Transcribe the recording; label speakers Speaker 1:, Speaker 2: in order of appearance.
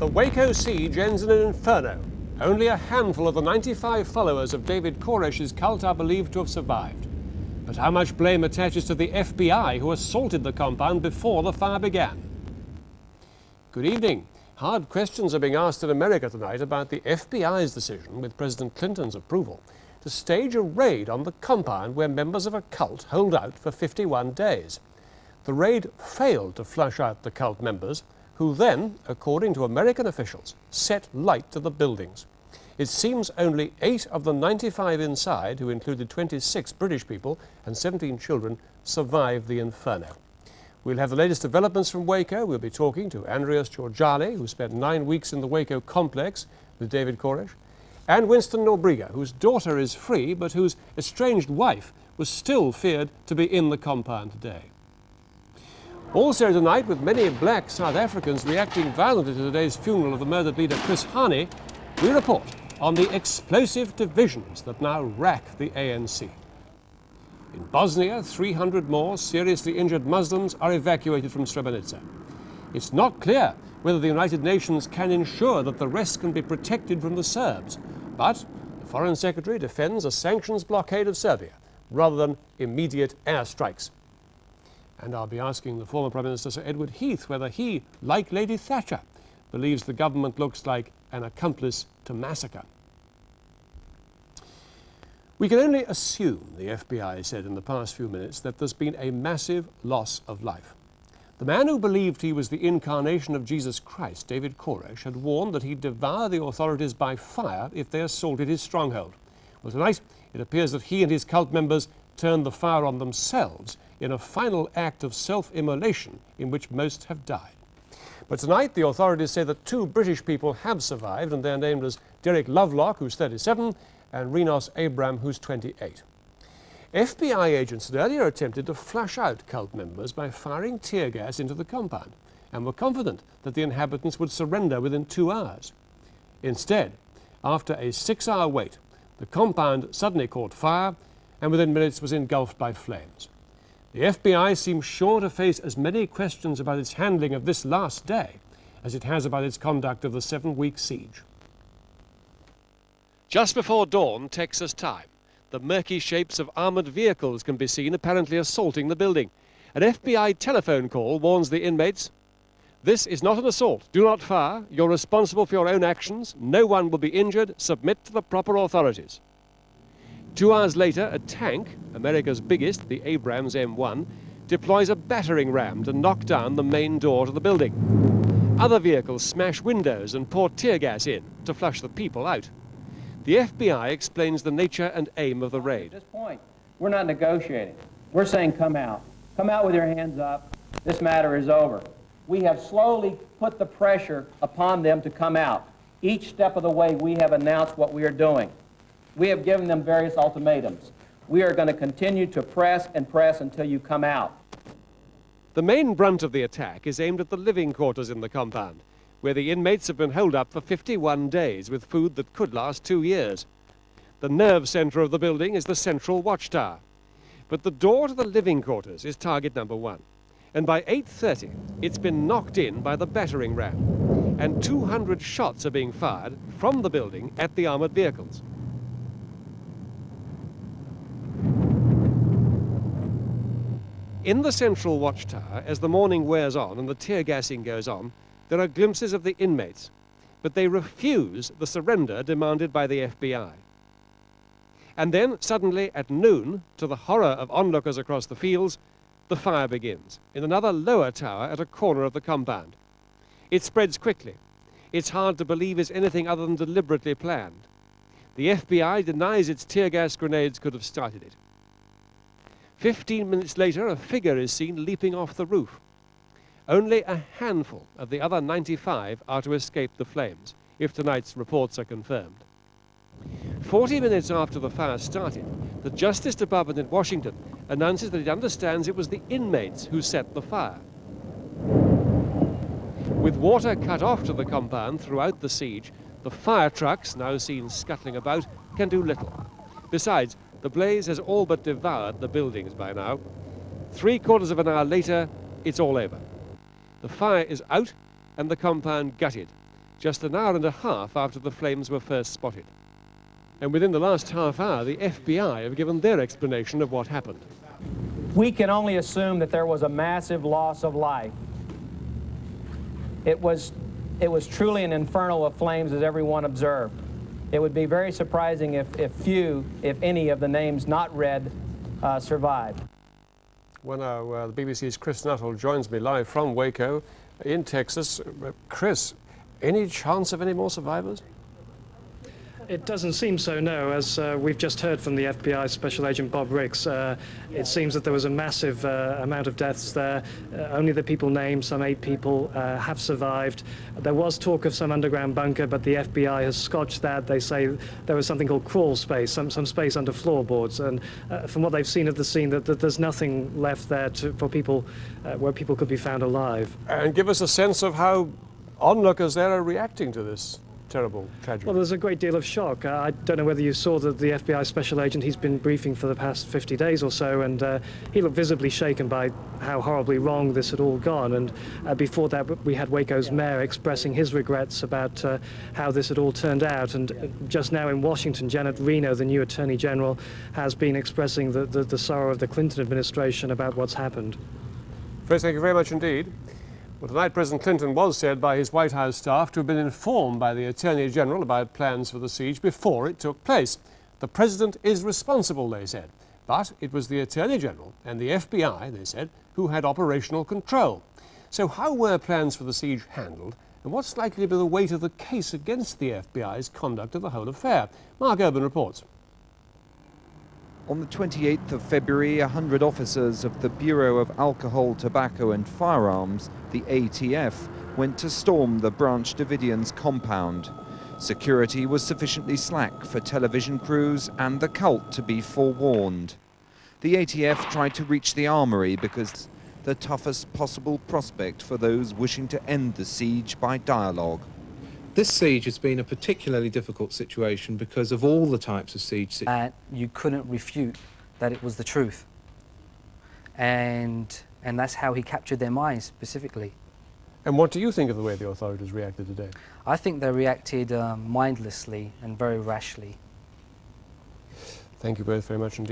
Speaker 1: The Waco siege ends in an inferno. Only a handful of the 95 followers of David Koresh's cult are believed to have survived. But how much blame attaches to the FBI, who assaulted the compound before the fire began? Good evening. Hard questions are being asked in America tonight about the FBI's decision, with President Clinton's approval, to stage a raid on the compound where members of a cult holed out for 51 days. The raid failed to flush out the cult members, who then, according to American officials, set light to the buildings. It seems only 8 of the 95 inside, who included 26 British people and 17 children, survived the inferno. We'll have the latest developments from Waco. We'll be talking to Andreas Georgiali, who spent 9 weeks in the Waco complex with David Koresh, and Winston Norbriga, whose daughter is free, but whose estranged wife was still feared to be in the compound today. Also tonight, with many black South Africans reacting violently to today's funeral of the murdered leader Chris Hani, we report on the explosive divisions that now rack the ANC. In Bosnia, 300 more seriously injured Muslims are evacuated from Srebrenica. It's not clear whether the United Nations can ensure that the rest can be protected from the Serbs, but the Foreign Secretary defends a sanctions blockade of Serbia rather than immediate airstrikes. And I'll be asking the former Prime Minister Sir Edward Heath whether he, like Lady Thatcher, believes the government looks like an accomplice to massacre. We can only assume, the FBI said in the past few minutes, that there's been a massive loss of life. The man who believed he was the incarnation of Jesus Christ, David Koresh, had warned that he'd devour the authorities by fire if they assaulted his stronghold. Well, tonight it appears that he and his cult members turned the fire on themselves in a final act of self-immolation in which most have died. But tonight the authorities say that 2 British people have survived, and they're named as Derek Lovelock, who's 37, and Renos Abram, who's 28. FBI agents had earlier attempted to flush out cult members by firing tear gas into the compound, and were confident that the inhabitants would surrender within 2 hours. Instead, after a 6-hour wait, the compound suddenly caught fire and within minutes was engulfed by flames. The FBI seems sure to face as many questions about its handling of this last day as it has about its conduct of the 7-week siege. Just before dawn, Texas time, the murky shapes of armoured vehicles can be seen apparently assaulting the building. An FBI telephone call warns the inmates, "This is not an assault. Do not fire. You're responsible for your own actions. No one will be injured. Submit to the proper authorities." 2 hours later, a tank, America's biggest, the Abrams M1, deploys a battering ram to knock down the main door to the building. Other vehicles smash windows and pour tear gas in to flush the people out. The FBI explains the nature and aim of the raid.
Speaker 2: At this point, we're not negotiating. We're saying come out. Come out with your hands up. This matter is over. We have slowly put the pressure upon them to come out. Each step of the way, we have announced what we are doing. We have given them various ultimatums. We are going to continue to press and press until you come out.
Speaker 1: The main brunt of the attack is aimed at the living quarters in the compound, where the inmates have been holed up for 51 days with food that could last 2 years. The nerve centre of the building is the central watchtower. But the door to the living quarters is target number 1. And by 8:30, it's been knocked in by the battering ram. And 200 shots are being fired from the building at the armoured vehicles. In the central watchtower, as the morning wears on and the tear gassing goes on, there are glimpses of the inmates, but they refuse the surrender demanded by the FBI. And then, suddenly, at noon, to the horror of onlookers across the fields, the fire begins, in another lower tower at a corner of the compound. It spreads quickly. It's hard to believe it's anything other than deliberately planned. The FBI denies its tear gas grenades could have started it. 15 minutes later, a figure is seen leaping off the roof. Only a handful of the other 95 are to escape the flames, if tonight's reports are confirmed. 40 minutes after the fire started, the Justice Department in Washington announces that it understands it was the inmates who set the fire. With water cut off to the compound throughout the siege, the fire trucks, now seen scuttling about, can do little. Besides, the blaze has all but devoured the buildings by now. 3/4 of an hour later, it's all over. The fire is out and the compound gutted. just an hour and a half after the flames were first spotted. And within the last half hour, the FBI have given their explanation of what happened.
Speaker 2: We can only assume that there was a massive loss of life. It was truly an inferno of flames, as everyone observed. It would be very surprising if few, if any, of the names not read survived.
Speaker 1: Well, now, the BBC's Chris Nuttall joins me live from Waco in Texas. Chris, any chance of any more survivors?
Speaker 3: It doesn't seem so, no. As we've just heard from the FBI Special Agent Bob Ricks, it seems that there was a massive amount of deaths there. Only the people named, some 8 people, have survived. There was talk of some underground bunker, but the FBI has scotched that. They say there was something called crawl space, some space under floorboards. And from what they've seen at the scene, that there's nothing left there for people where people could be found alive.
Speaker 1: And give us a sense of how onlookers there are reacting to this terrible tragedy.
Speaker 3: Well, there's a great deal of shock. I don't know whether you saw that the FBI Special Agent, he's been briefing for the past 50 days or so, and he looked visibly shaken by how horribly wrong this had all gone. And before that, we had Waco's mayor expressing his regrets about how this had all turned out. And just now in Washington, Janet Reno, the new Attorney General, has been expressing the sorrow of the Clinton administration about what's happened.
Speaker 1: Chris, thank you very much indeed. Well, tonight President Clinton was said by his White House staff to have been informed by the Attorney General about plans for the siege before it took place. The President is responsible, they said, but it was the Attorney General and the FBI, they said, who had operational control. So how were plans for the siege handled, and what's likely to be the weight of the case against the FBI's conduct of the whole affair? Mark Urban reports.
Speaker 4: On the 28th of February, 100 officers of the Bureau of Alcohol, Tobacco and Firearms, the ATF, went to storm the Branch Davidians' compound. Security was sufficiently slack for television crews and the cult to be forewarned. The ATF tried to reach the armory because the toughest possible prospect for those wishing to end the siege by dialogue.
Speaker 5: This siege has been a particularly difficult situation because of all the types of siege.
Speaker 6: You couldn't refute that it was the truth. And that's how he captured their minds specifically.
Speaker 1: And what do you think of the way the authorities reacted today?
Speaker 6: I think they reacted mindlessly and very rashly.
Speaker 1: Thank you both very much indeed.